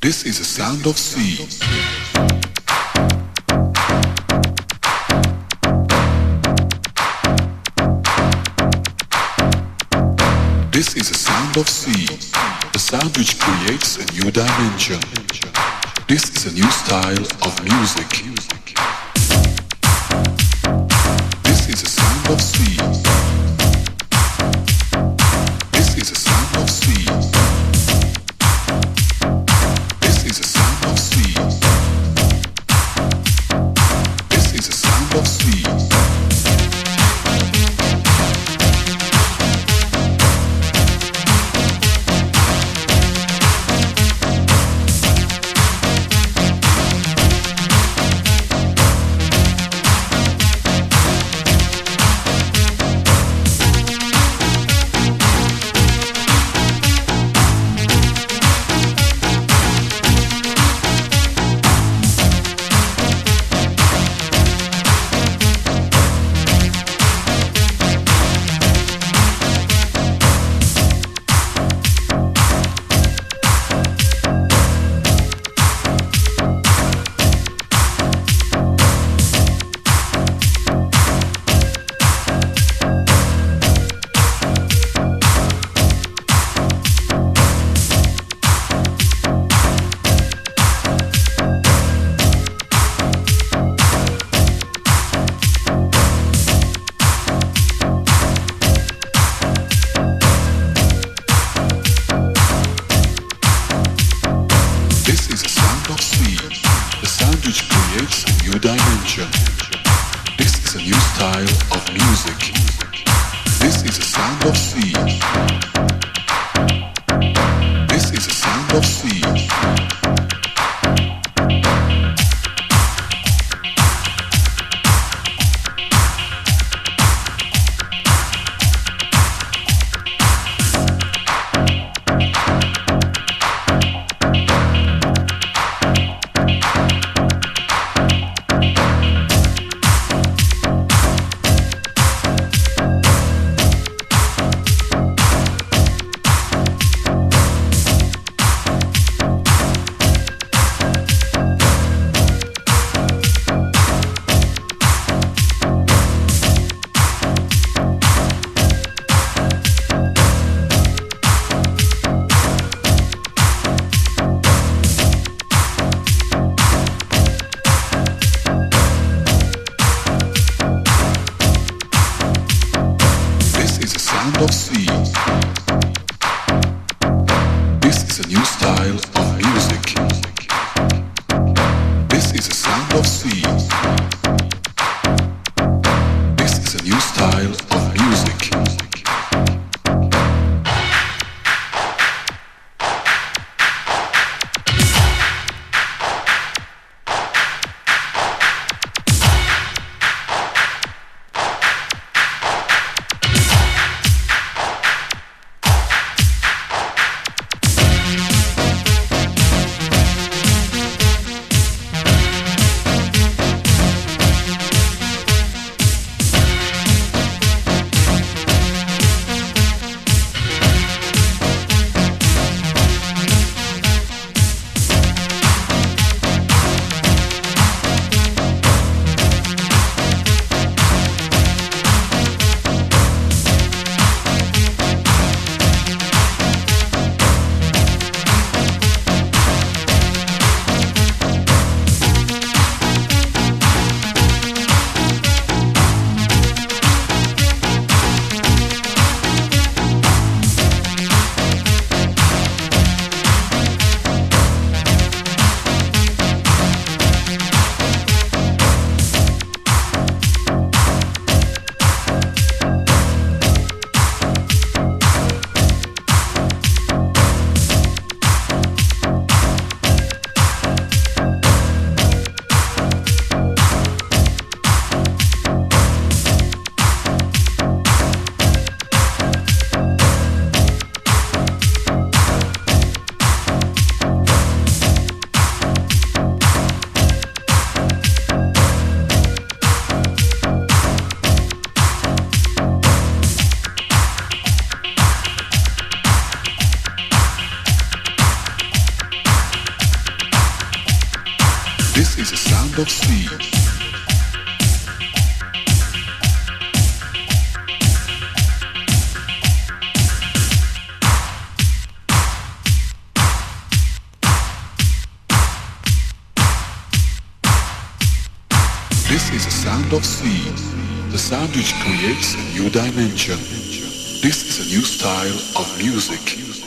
This is the sound of sea. This is the sound of sea, the sound which creates a new dimension. This is a new style of music. This is the sound of sea. This is the sound of sea. This is the sound of sea. This is the sound of sea. This is a sound of sea. This is a sound of sea, the sound which creates a new dimension. This is a new style of music.